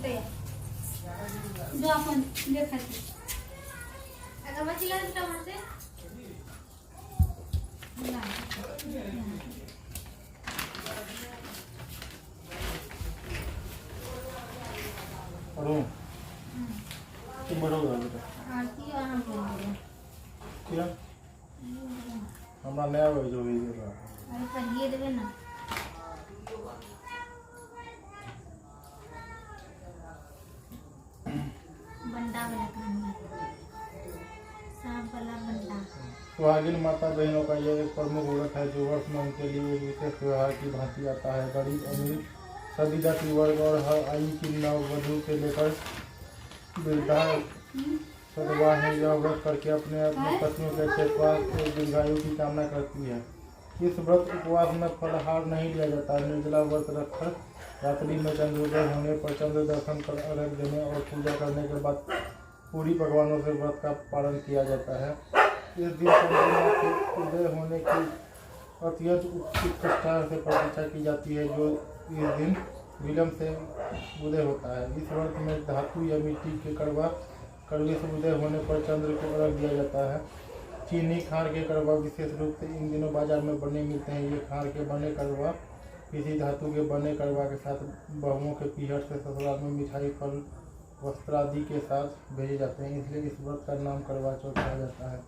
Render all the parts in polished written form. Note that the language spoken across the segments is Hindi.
जो अपन देखा थी अगरबत्ती लगा देता वहां से अरुण तुम बढ़ोगे बेटा आरती वहां पे क्या हमारा नया वही जो भी देगा अरे कहिए देवे ना बंटा वाला कहानी सांप वाला बंटा। सुहागिन माता बहनों का यह एक प्रमुख व्रत है जो वर्ष में उनके लिए एक विशेष त्योहार की भांति आता है। गरीब अमीर सभी जाति वर्ग और हर आयु की नववधू से लेकर वृद्धा सदवाह यह व्रत करके अपने अपने पत्नियों के अच्छे स्वास्थ्य और दीर्घायु की कामना करती है। इस व्रत उपवास में फलाहार नहीं लिया जाता। निर्जला व्रत रखकर रात्रि में चंद्रोदय होने पर चंद्र दर्शन कर अर्घ्य देने और पूजा करने के बाद पूरी पकवानों से व्रत का पालन किया जाता है। इस दिन चंद्रमा के उदय होने की अत्यंत उत्कृष्टता से प्रतीक्षा की जाती है जो इस दिन विलंब से उदय होता है। इस व्रत में धातु या मिट्टी के कड़वे से उदय होने पर चंद्र को अर्घ्य दिया जाता है। चीनी खार के कड़वा विशेष रूप से इन दिनों बाजार में बने मिलते हैं। ये खार के बने कड़वा किसी धातु के बने कड़वा के साथ बहुओं के पीहर से ससुराल में मिठाई फल वस्त्र आदि के साथ भेजे जाते हैं, इसलिए इस व्रत का नाम करवा चौथ कहा जाता है।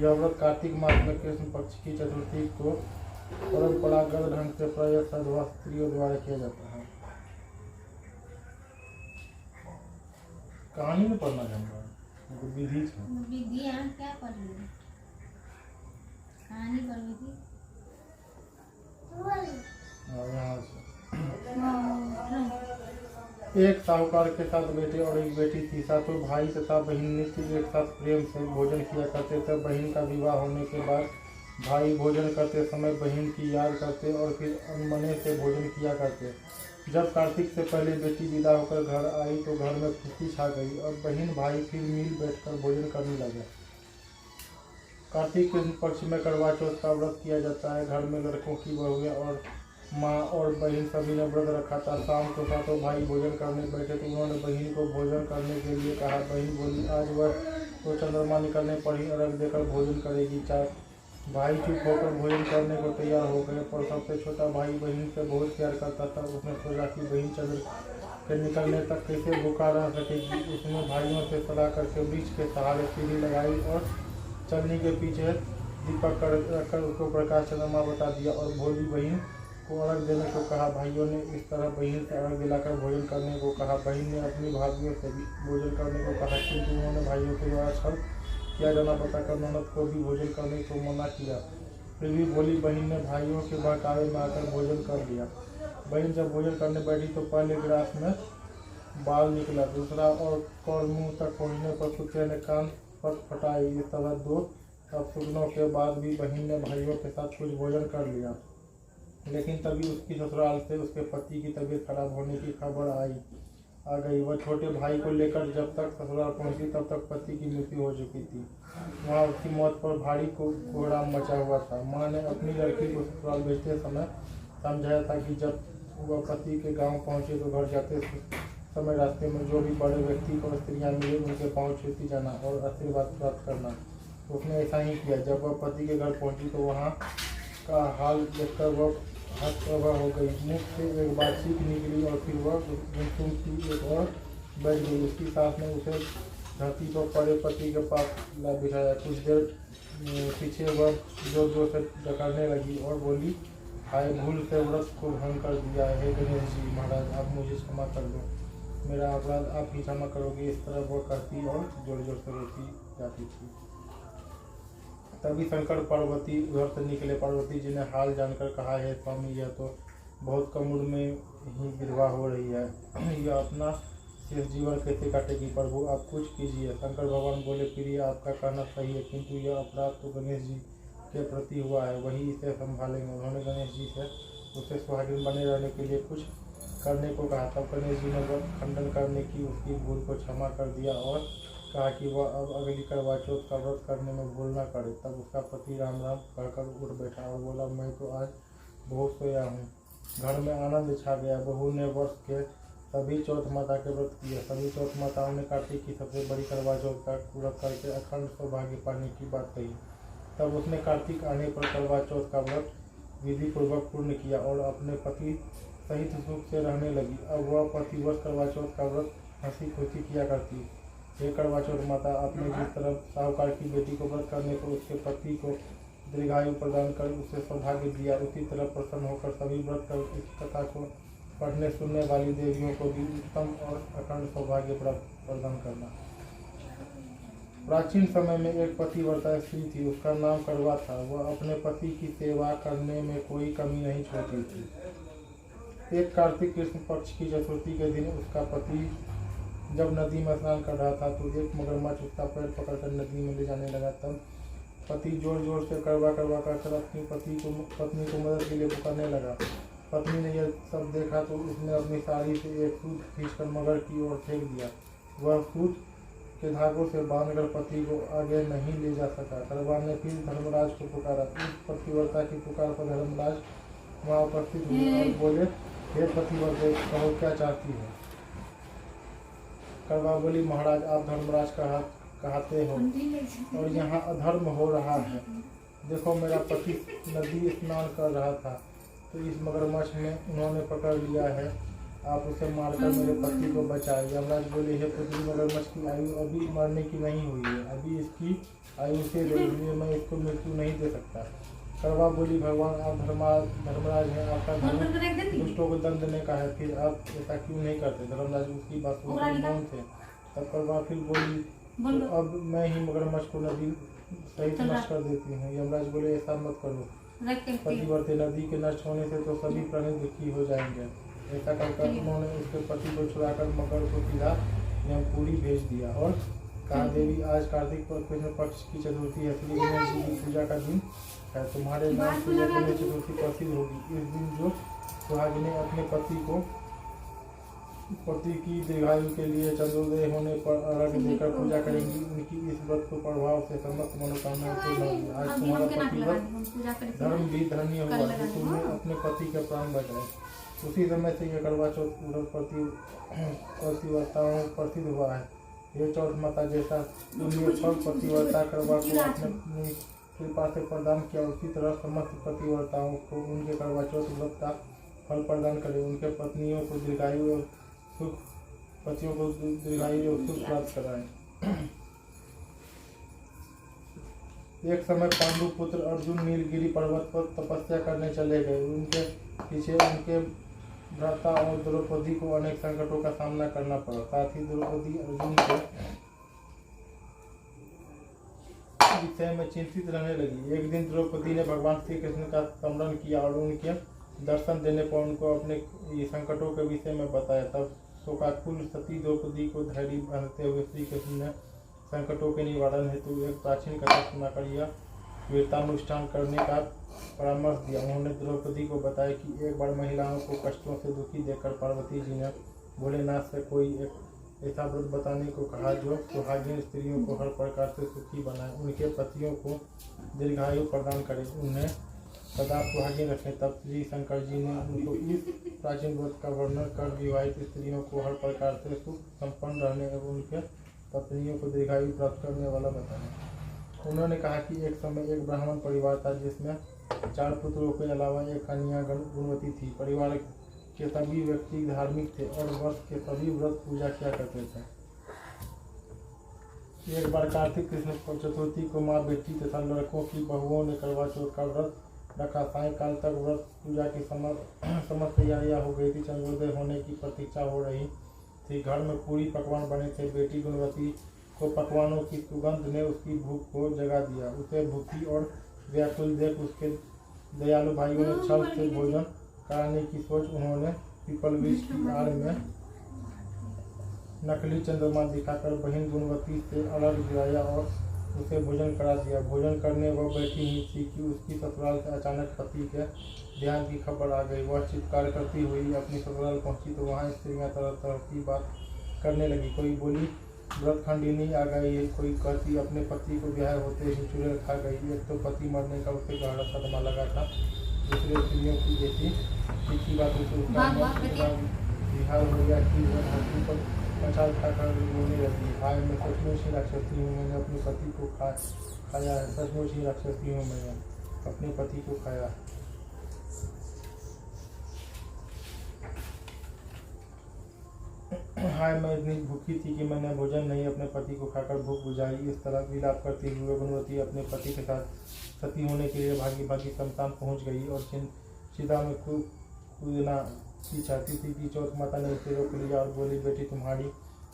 यह व्रत कार्तिक मास में कृष्ण पक्ष की चतुर्थी को परंपरागत ढंग से प्रायः साधु स्त्रियों द्वारा किया जाता है। कहानी में पढ़ना चाहूँगा विधि विधि क्या पढ़ रही है कहानी पढ़ रही थी यहाँ से एक साहूकार के साथ बेटे और एक बेटी थी। सातों भाई तथा बहन नित्य एक साथ प्रेम से भोजन किया करते थे। बहन का विवाह होने के बाद भाई भोजन करते समय बहन की याद करते और फिर अनमने से भोजन किया करते। जब कार्तिक से पहले बेटी विदा होकर घर आई तो घर में खुशी छा गई और बहन भाई फिर मिल बैठकर भोजन करने लगे। कार्तिक के पक्ष में करवा चौथ का व्रत किया जाता है। घर में लड़कों की बहुएं और माँ और बहन सभी ने व्रत रखा था। शाम को सातों भाई भोजन करने बैठे तो उन्होंने बहन को भोजन करने के लिए कहा। बहन बोली आज वह तो चंद्रमा निकलने पर ही अर्घ्य देकर भोजन करेगी। चार भाई चुप होकर भोजन करने को तैयार हो गए, पर सबसे छोटा भाई बहन से बहुत प्यार करता था। उसने सोचा कि बहन चंद्र के निकलने तक कैसे भूखा रह सकेगी। उसने भाइयों से सलाह करके वृक्ष के सहारे सीढ़ी लगाई और चलनी के पीछे दीपक रखकर उसको प्रकाश चंद्रमा बता दिया और भोली बहन को अर्घ्य देने को कहा। भाइयों ने इस तरह बहन से अर्घ्य दिलाकर भोजन करने को कहा। बहन ने अपनी भाभियों से भी भोजन करने को कहा, किंतु उन्होंने भाइयों के द्वारा छल किया जाना बताकर ननद को भी भोजन करने को मना किया। फिर भी भोली बहन ने भाइयों के बहकावे में आकर भोजन कर लिया। बहन जब भोजन करने बैठी तो पहले गिलास में बाल निकला, दूसरा और मुंह तक पहुँचने पर कुत्ते ने कान फटाई। इस तरह दो अपशगुनों के बाद भी बहन ने भाइयों के साथ कुछ भोजन कर लिया, लेकिन तभी उसकी ससुराल से उसके पति की तबीयत खराब होने की खबर आ गई। वह छोटे भाई को लेकर जब तक ससुराल पहुंची तब तक पति की मृत्यु हो चुकी थी। वहाँ उसकी मौत पर भारी कोहराम मचा हुआ था। माँ ने अपनी लड़की को ससुराल भेजते समय समझाया था कि जब वह पति के गांव पहुंचे तो घर जाते समय रास्ते में जो भी बड़े व्यक्ति और स्त्रियां मिले उनके पाँव छूती जाना और आशीर्वाद प्राप्त करना। उसने ऐसा ही किया। जब वह पति के घर पहुंची तो वहाँ का हाल देखकर वह हतप्रभा हो गई। मुख से एक बार चीख निकली और फिर वह गुमसुम की एक और बैठ गई। उसकी सास ने उसे धरती पर पड़े पति के पास ला बिठाया। कुछ देर पीछे वह जोर जोर से डकारने लगी और बोली, हाय भूल से व्रत को भंग कर दिया है गणेश जी महाराज, आप मुझे क्षमा कर दो, मेरा अपराध आप ही क्षमा करोगे। इस तरह वह कहती और जोर जोर से रोती जाती थी। तभी शंकर पार्वती उधर से निकले। पार्वती जी ने हाल जानकर कहा, है स्वामी यह तो बहुत कम उम्र में ही विधवा हो रही है, यह अपना शेष जीवन कैसे काटेगी। प्रभु आप कुछ कीजिए। शंकर भगवान बोले, प्रिय आपका कहना सही है, किंतु यह अपराध तो गणेश जी के प्रति हुआ है, वही इसे संभालेंगे। उन्होंने गणेश जी से उससे सुहागिन बने रहने के लिए कुछ करने को कहा। तब गणेश जी ने खंडन करने की उसकी भूल को क्षमा कर दिया और कहा कि वह अब अगली करवा चौथ का व्रत करने में भूल न करे। तब उसका पति राम राम कहकर उठ बैठा और बोला, मैं तो आज बहुत सोया हूँ। घर में आनंद छा गया। बहू ने वर्ष के सभी चौथ माता के व्रत किए। सभी चौथ माताओं ने कार्तिक की सबसे बड़ी करवा चौथ का व्रत करके अखंड सौभाग्य पाने की बात कही। तब उसने कार्तिक आने पर करवा चौथ का व्रत विधि पूर्वक पूर्ण किया और अपने पति सहित सुख से रहने लगी। अब वह प्रतिवर्ष करवा चौथ का व्रत हंसी खुशी किया करती। हे करवा चौथ माता, आपने जिस तरह साहूकार की बेटी को व्रत करने पर उसके पति को दीर्घायु प्रदान कर उसे सौभाग्य दिया, उसी तरह प्रसन्न होकर सभी व्रत कर इस कथा को पढ़ने सुनने वाली देवियों को भी उत्तम और अखंड सौभाग्य प्रदान करना। प्राचीन समय में एक पतिव्रता स्त्री थी, उसका नाम करवा था। वह अपने पति की सेवा करने में कोई कमी नहीं छोड़ती थी। एक कार्तिक कृष्ण पक्ष की चतुर्थी के दिन उसका पति जब नदी में स्नान कर रहा था तो एक मगरमच्छ उसका पैर पकड़कर नदी में ले जाने लगा। तब पति जोर जोर से करवा कर अपनी पत्नी को मदद के लिए पुकारने लगा। पत्नी ने यह सब देखा तो उसने अपनी साड़ी से एक सूत खींचकर मगर की ओर फेंक दिया। वह सूत के धागों से बांधकर पति को आगे नहीं ले जा सका। करवा ने फिर धर्मराज को पुकारा। इस पतिव्रता की पुकार पर धर्मराज वहाँ उपस्थित हुए और बोले, हे पतिव्रते, कहो क्या चाहती है। करवा बोली, महाराज, आप धर्मराज कहते हो और यहाँ अधर्म हो रहा है। देखो, मेरा पति नदी स्नान कर रहा था तो इस मगरमच्छ ने उन्होंने पकड़ लिया है। आप उसे मारकर मेरे पति को बचाए। यमराज बोले, हे पुत्री, मगरमच्छ की आयु अभी मरने की नहीं हुई है, अभी इसकी आयु से इसलिए मैं इसको मृत्यु नहीं दे सकता। करवा बोली, भगवान, आप धर्मराज हैं, आपका धर्म दुष्टों को दंड देने का है, फिर आप ऐसा क्यों नहीं करते। धर्मराज उसकी बात सुनकर मौन थे। तब करवा फिर बोली, तो अब मैं ही मगरमच्छ को नदी सहित नष्ट कर देती हूँ। यमराज बोले, ऐसा मत करो पतिव्रते, नदी के नष्ट होने से तो सभी प्राणी दुखी हो जाएंगे। ऐसा कर उन्होंने उसके पति को छुड़ाकर मगर को सीधा यमपुरी भेज दिया और कहा, देवी, आज कार्तिक कृष्ण पक्ष की चतुर्थी है, श्री गणेश जी की पूजा का दिन है। तुम्हारे नाम से गणेश चतुर्थी प्रसिद्ध होगी। इस दिन जो सुहागिनें अपने पति की दीर्घायु के लिए चंद्रोदय होने पर अर्घ्य देकर पूजा करेंगी, उनकी इस व्रत को प्रभाव से समस्त मनोकामनाएं पूर्ण होगी। आज तुम्हारा पति धर्म भी धन्य हुआ जो तुमने अपने पति के प्राण बचाए। उसी समय से यह करवा चौथ व्रत पतिव्रताओं प्रसिद्ध हुआ है। ये चौथ माता जैसा तुमने फल पतिव्रता करवा को अपनी कृपा से प्रदान किया, उसी तरह समस्त पतिव्रताओं को उनके करवा चौथ व्रत का फल प्रदान करे। उनके पत्नियों को दीर्घायु और सुख पतियों को दीर्घायु और सुख प्राप्त कराएं। एक समय पांडु पुत्र अर्जुन नीलगिरी पर्वत पर तपस्या करने चले गए। उनके पीछे उनके भ्राता और द्रौपदी को अनेक संकटों का सामना करना पड़ा। साथ ही द्रौपदी अर्जुन के विषय में चिंतित रहने लगी। एक दिन द्रौपदी ने भगवान श्री कृष्ण का स्मरण किया और उनके दर्शन देने पर उनको अपने संकटों के विषय में बताया। तब शोकाकुल सती द्रौपदी को धैर्य बांधते हुए श्री कृष्ण ने संकटों के निवारण हेतु एक प्राचीन कथा सुनाकर यह वीरतानुष्ठान करने का परामर्श दिया। उन्होंने द्रौपदी को बताया कि एक बार महिलाओं को कष्टों से दुखी देखकर पार्वती जी ने भोलेनाथ से कोई एक ऐसा व्रत बताने को कहा जो सुहागिन स्त्रियों को हर प्रकार से सुखी बनाए, उनके पतियों को दीर्घायु प्रदान करे, उन्हें सदा सुहागिन रखें। तब श्री शंकर जी ने उनको इस प्राचीन व्रत का वर्णन कर विवाहित स्त्रियों को हर प्रकार से सुख संपन्न रहने एवं उनके पत्नियों को दीर्घायु प्राप्त करने वाला बताया। उन्होंने कहा कि एक समय एक ब्राह्मण परिवार था जिसमें 4 पुत्रों के अलावा एक कन्या गुणवती थी। परिवार के सभी व्यक्ति धार्मिक थे और वर्ष के सभी व्रत पूजा किया करते थे। एक बार कार्तिक कृष्ण चतुर्थी को माँ बेटी तथा लड़कों की बहुओं ने करवा चौथ का व्रत रखा। सायंकाल तक व्रत पूजा की समस्त तैयारियां हो गई थी। चंद्रोदय होने की प्रतीक्षा हो रही थी। घर में पूरी पकवान बने थे। बेटी गुणवती को पकवानों की सुगंध ने उसकी भूख को जगा दिया। उसे भूखी और व्याकुल देख उसके दयालु भाइयों ने छल से भोजन कराने की सोच उन्होंने पीपल वृक्ष की आड़ में नकली चंद्रमा दिखाकर बहन गुणवती से अलग गिराया और उसे भोजन करा दिया। भोजन करने वह बैठी ही थी कि उसकी ससुराल से अचानक पति के ध्यान की खबर आ गई। वह चित्कार करती हुई अपनी ससुराल पहुंची तो वहाँ स्त्रियाँ तरह तरह की बात करने लगी। कोई बोली व्रत खंडिनी आ गई है, कोई कहती अपने पति को ब्याह होते ही चुड़ैल खा गई। एक तो पति मरने का उसे गहरा सदमा लगा था, दूसरे स्त्रियों की ऐसी तीखी बातों से उसका बिहार हो गया कि वह धरती पर पछाड़ खाकर रोने लगी। हाय मैं सचमुच ही राक्षसी हूँ, मैंने अपने पति को खाया है। सचमुच ही राक्षसी हूँ, मैंने अपने पति को खाया। हाय मैं इतनी भूखी थी कि मैंने भोजन नहीं अपने पति को खाकर भूख बुझाई। इस तरह विलाप करते हुए गुणवती अपने पति के साथ सती होने के लिए भागी भागी शमशान पहुंच गई और चिता में कूदना की चाहती थी कि चौथ माता ने उसे रोक लिया और बोली, बेटी तुम्हारी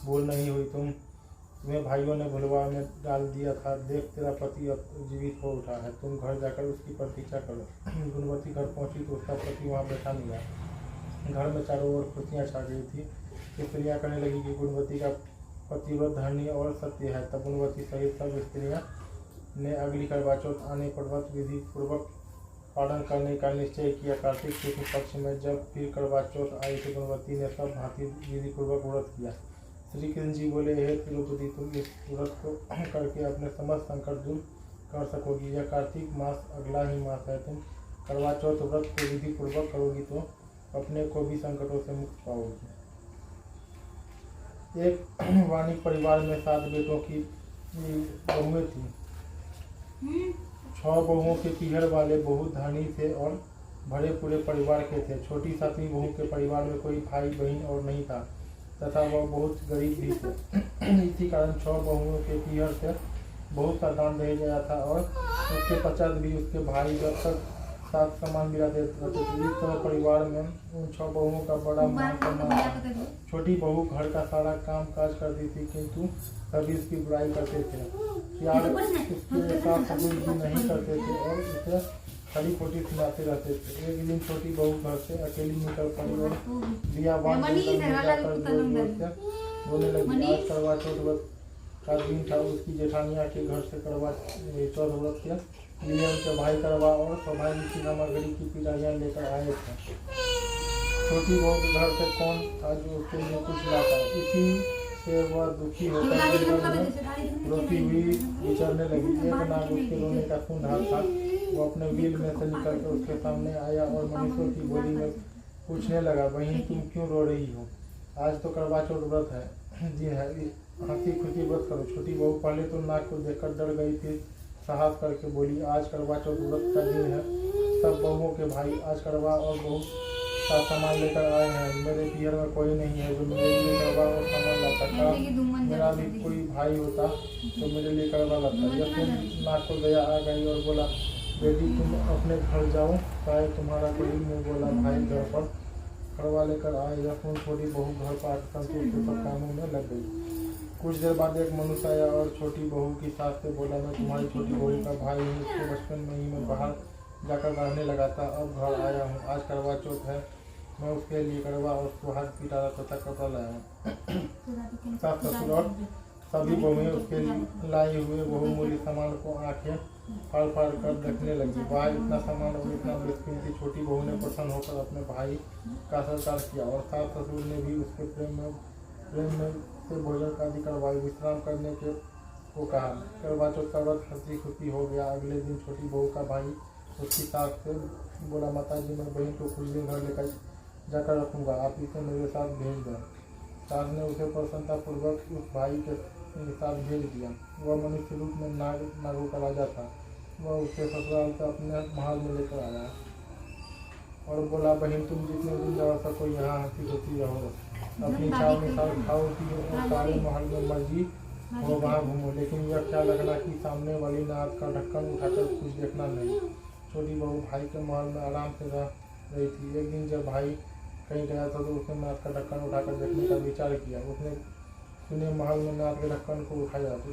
भूल नहीं हुई, तुम्हें भाइयों ने भुलवा में डाल दिया था। देख तेरा पति अब जीवित हो उठा है, तुम घर जाकर उसकी प्रतीक्षा करो। गुणवती घर पहुंची तो उसका पति वहां बैठा मिला। घर में चारों ओर खुशियाँ छा गई थी। स्त्रियाँ कहने लगी कि गुणवती का पतिव्रत धर्मी और सत्य है। तब गुणवती सहित सब स्त्रियाँ ने अगली करवा चौथ आने पर व्रत विधि पूर्वक पालन करने का निश्चय किया। कार्तिक शुक्ल पक्ष में जब फिर करवा चौथ आई तो गुणवती ने सब भांति विधि पूर्वक व्रत किया। श्री कृष्ण जी बोले, हे तिरुपति, तुम इस व्रत को करके अपने समस्त संकट दूर कर सकोगी। यह कार्तिक मास अगला ही मास है। तुम करवा चौथ व्रत को विधि पूर्वक करोगी तो अपने को भी संकटों से मुक्त पाओगी। एक वाणिक परिवार में 7 बेटों की बहुएं थी। 6 बहुओं के पीहर वाले बहुत धनी थे और भरे पूरे परिवार के थे। छोटी 7वीं बहू के परिवार में कोई भाई बहन और नहीं था तथा वह बहुत गरीब भी थे। इसी कारण 6 बहुओं के पीहर से बहुत सा दान दे गया था और उसके पश्चात भी उसके भाई जब तक साथ समान मिलाते रहते थे। इस तरह परिवार में उन 6 बहुओं का बड़ा मान सम्मान था। छोटी बहू घर का सारा काम काज करती थी किंतु सभी इसकी बुराई करते थे। प्यार उसके साथ सभी भी नहीं करते थे और उसे खड़ी खोटी सुनाते रहते थे। एक दिन छोटी बहू घर से अकेली निकल पड़ी और दिया बांध बोलने लगी, आज करवा चौथ व्रत का दिन था। उसकी जेठानिया के घर से करवा चौथ व्रत के लिए उनके भाई करवा और स्वाभाविक की सामग्री की पिटाइयाँ लेकर आए थे। छोटी बहू के घर से कौन था जो उसके लिए कुछ लाता। इसी से वह दुखी होकर रोती हुई विचरने लगी। एक नाग उसके रोने का सुन रहा था। वो अपने बिल में से निकलकर उसके सामने आया और मनुष्यों की बोली में पूछने लगा, बहन तुम क्यों रो रही हो? आज तो करवा चौथ व्रत है, दिन है, हंसी खुशी व्रत करो। छोटी बहू पहले तो नाग को देखकर डर गई थी, साहस करके बोली, आज करवा चौथ व्रत का दिन है। सब बहुओं के भाई आज करवा और बहुत सा सामान लेकर आए हैं। मेरे पीहर में कोई नहीं है जो मेरे लिए करवा और सामान ला सकता। मेरा भी कोई भाई होता तो मेरे लिए करवा लाता। जब फिर नाग को दया आ गई और बोला, बेटी तुम अपने घर जाओ, शायद तुम्हारा कोई मुँह बोला भाई घर पर करवा लेकर आए। या सुन छोटी बहू घर पर संतोष के सब कामों में लग गई। कुछ देर बाद एक मनुष्य आया और छोटी बहू की सास से बोला, मैं तुम्हारी छोटी बहू का भाई हूँ। उसके बचपन में ही मैं बाहर जाकर रहने लगा था, अब घर आया हूँ। आज करवा चौथ है, मैं उसके लिए करवा और सुहाग पिटारा तथा कपड़ा लाया हूँ। सास ससुर और सभी बहुएं उसके लाए हुए बहुमूल्य सामान को आंखें फाड़ फाड़ कर देखने लगी। वाह, इतना सामान और इतना बेशकीमती। छोटी बहू ने प्रसन्न होकर अपने भाई का सत्कार किया और सास ससुर ने भी उसके प्रेम में से भोजन का आदि करवाई। विश्राम करने के को कहा। करवा चौथ का व्रत हंसी खुशी हो गया। अगले दिन छोटी बहू का भाई उसकी सास से बोला, माताजी मैं बहन को कुछ दिन घर लेकर जाकर रखूँगा, आप इसे मेरे साथ भेज दें। सास ने उसे प्रसन्नतापूर्वक उस भाई के साथ भेज दिया। वह मनुष्य रूप में नागों का राजा था। वह उसके ससुराल से अपने महल में लेकर आया और बोला, बहन तुम जितने दिन जा सको यहाँ हंसी खुशी रहो, अपनी इच्छा अनुसार खाओ पियो और सारे महल में मर्जी हो वहाँ घूमो, लेकिन यह ख्याल रखना कि सामने वाली नाद का ढक्कन उठाकर कुछ देखना नहीं। छोटी बहू भाई के महल में आराम से रह रही थी। एक दिन जब भाई कहीं गया था तो उसने नाद का ढक्कन उठाकर देखने का विचार किया। उसने सुने महल में नाद के ढक्कन को उठाया तो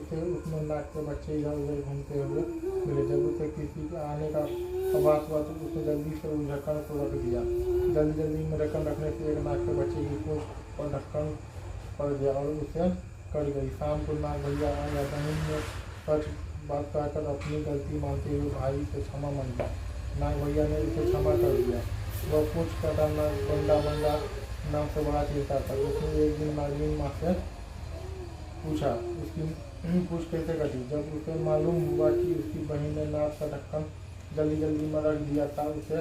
उसे उसमें नाग के बच्चे इधर उधर घूमते हुए मिले। जब उसे किसी के आने का आभास हुआ तो उसने जल्दी से उस ढक्कन को रख दिया। जल्दी में ढक्कन रखने से एक नाग के बच्चे की पूंछ पर ढक्कन पड़ गया और उसे कट गई। शाम को नाग भैया आया। बहन ने सच बात कहकर अपनी गलती मानते हुए भाई से क्षमा मांगी। नाग भैया ने उसे क्षमा कर दिया। वह पूछ कटा नाग बंडा नाम से बड़ा चिंता था। उसने एक दिन नागिन माँ से पूछा उसकी पूछ कैसे कटी। जब उसे मालूम हुआ कि उसकी बहन ने नाग का ढक्कन जल्दी में रख दिया था, उसे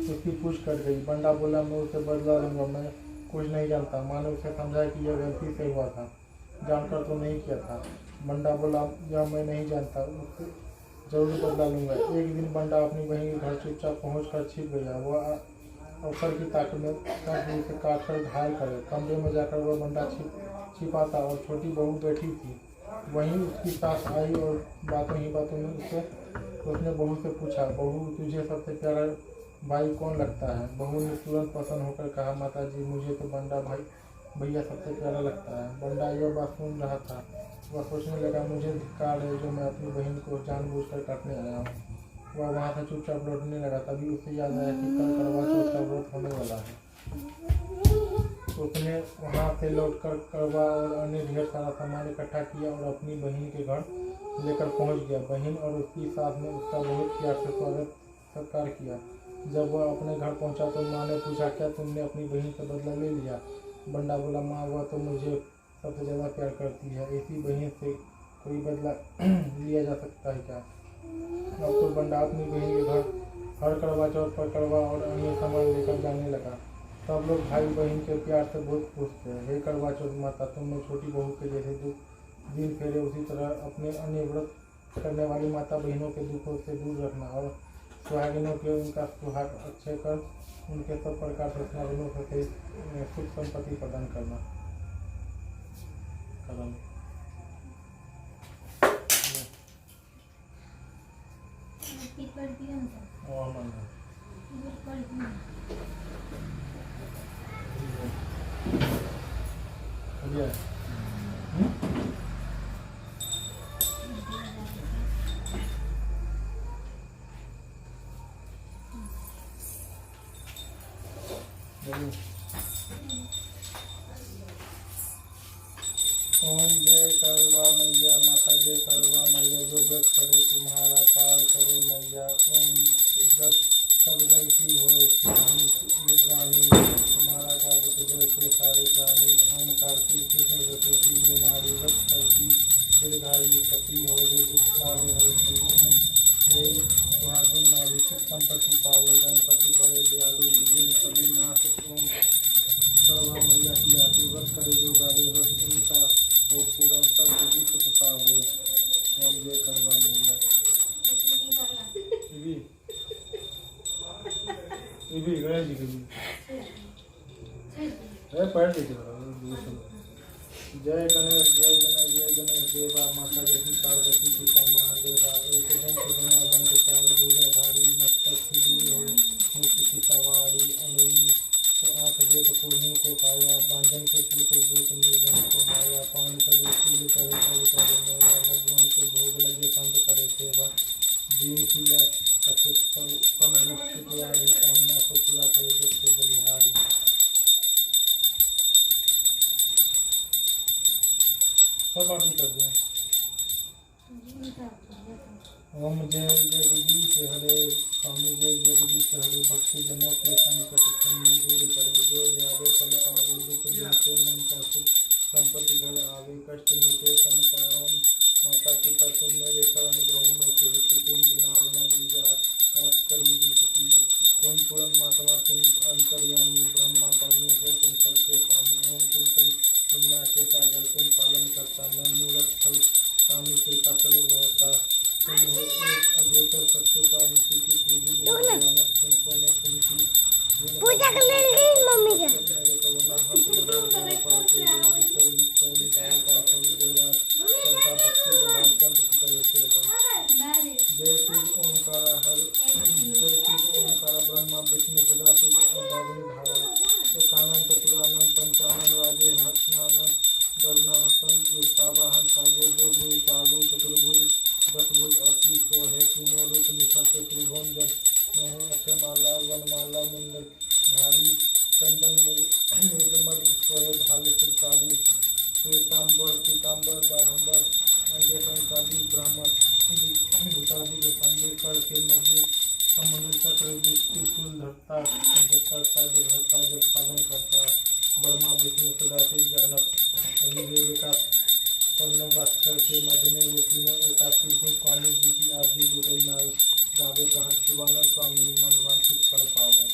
उसकी पूछ कट गई। बंडा बोला, मैं उसे बदला लूँगा, मैं कुछ नहीं जानता। माँ ने उसे समझाया कि यह गलती से हुआ था, जानकर तो नहीं किया था। बंडा बोला, यह मैं नहीं जानता, उससे जरूर बदला लूंगा। एक दिन बंडा अपनी बहन के घर चुपचाप पहुंचकर छिप गया। वह अवसर की ताक में उसे काट कर घायल करे। कमरे में जाकर वह बंडा छिपा था और छोटी बहू बैठी थी। वहीं उसकी सास आई और बातों ही बातों में उसने बहू से पूछा, बहू तुझे सबसे प्यारा भाई कौन लगता है? बहू ने तुरंत पसंद होकर कहा, माता जी मुझे तो बंडा भाई भैया सबसे प्यारा लगता है। बंडा यह बात सुन रहा था। वह सोचने लगा, मुझे धिक्कार है जो मैं अपनी बहन को जानबूझकर काटने आया हूँ। वह वहाँ से चुपचाप लौटने लगा। तभी उसे याद आया कि कल करवा चौथ का व्रत होने वाला है। उसने वहाँ से लौटकर करवा और अन्य ढेर सारा सामान इकट्ठा किया और अपनी बहन के घर लेकर पहुँच गया। बहन और उसकी सास ने उसका बहुत प्यार से स्वागत सत्कार किया। जब वह अपने घर पहुँचा तो माँ ने पूछा, क्या तुमने अपनी बहन से बदला ले लिया? बंडा बोला, माँ वह तो मुझे सबसे ज़्यादा प्यार करती है, इसी बहन से कोई बदला लिया जा सकता है क्या? अब तो बंडा अपनी बहन के घर हर करवा चौथ पर करवा और अन्य सामान लेकर जाने लगा। सब लोग भाई बहन के प्यार से बहुत खुश थे। हे करवा चौथ माता, तुमने छोटी बहू के जैसे दिन फेरे, उसी तरह अपने अन्य व्रत करने वाली माता बहनों के दुखों से दूर रखना और सुहागिनों के उनका सुहाग अच्छे कर उनके सब प्रकार से सुहागिनों से सुख संपत्ति प्रदान करना। ओम जय करवा मैया माता, जय करवा मैया, जो व्रत करे तुम्हारा पार करे मैया। ओम जब सब जग की हो निगरानी, तुम्हारा गावत जैसे सारे प्राणी। ओम कार्तिक कृष्ण चतुर्थी में नारी व्रत करती, दीर्घायु पति हो सारे होती। ओम जय सुहागिन नारी सुख संपत्ति पावे, गणपति बड़े दयालु विजय सभी नाथ। ओम करवा मैया की आरती, व्रत करे जो गावे व्रत उनका वो पूरा सब विधि सुख पावे। ओम जय करवा मैया। गणेश जी की पढ़ लीजिए। जय गणेश जय गणेश जय गणेश देवा, माता जैसी पार्वती पिता महादेवा। एक दंत चार भुजाधारी, मस्तक सिंदूर हो मुख की सवारी। अमीन तो आँख देख पूर्णी को पाया, बांधन के पूछे देख निर्धन को माया। पान करे फूल करे और करे मेवा, भगवान के भोग लगे संत करे सेवा। दीन खिला कथित वाली, कामना को पूरा करे जैसे बलिहारी। सब आरती कर दें। ओम जय जगदीश हरे, स्वामी जय जगदीश हरे। भक्ति जनों के संकट खंड दूर करे, जो जावे फल पावे। दुख मिटे मन का सुख, संपत्ति घर आवे। कष्ट मिटे तन का। ओम माता पिता तुम मेरे शरण गहु में चुहती, तुम बिना और न दीजा आप करूँ जीत की। तुम पूर्ण महात्मा तुम अंतर्यामी, ब्रह्मा परमेश्वर तुम सबके स्वामी। ओम तुम करुणा के सागर तुम पालन करता, मैं मूर्ख फल स्वामी कृपा करो भवता। तुम हो एक अगोचर सत्य का निश्चित विधि तुमको मैं तुमकी पूजा कर लेंगे मम्मी के मेरे करुणा हाथ बढ़ाओ पर तो विषय निकाल का फल देगा, श्रद्धा भक्ति बढ़ाओ पंथ की करे सेवा। जय शिव ओमकार हर, जय शिव ओमकार ब्रह्मा विष्णु सदा शिव अवधानी धारा। एकानंद चतुरानंद पंचानंद राजे हर्षनानंद गरुणासन वाहन साजे। जो भुज चालू चतुर्भुज दसभुज अति सो है, तीनों रूप निखरते त्रिभुवन जन में। अक्षमाला वनमाला मुंडल धारी, चंदन मृगमद सोहे भाग्य सुखारी। श्वेतांबर पीतांबर बारंबर अंगे संकाली, ब्राह्मण भूतादि के संगे कर के मध्य कमंडल चक्र त्रिशूल धरता। करता जग हरता जग पालन करता, ब्रह्मा विष्णु सदाशिव जनक। अभिवेक का वास्कर के मध्य में ये तीनों एकाशी गुण स्वामी जी की आरती जो कोई नाम गावे कह शिवानंद स्वामी मन वांछित कर पावे।